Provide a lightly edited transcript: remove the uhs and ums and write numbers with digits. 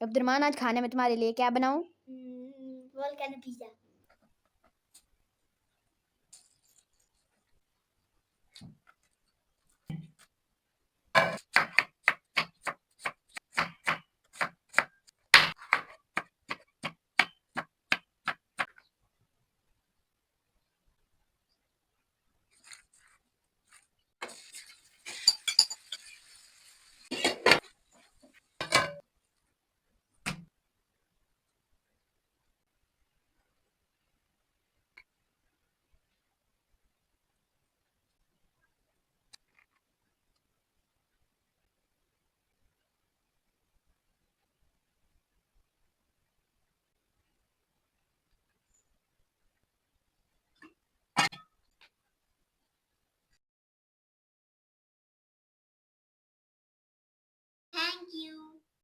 अब्दुलरहमान, आज खाने में तुम्हारे लिए क्या बनाऊं? Volcano pizza. Thank you.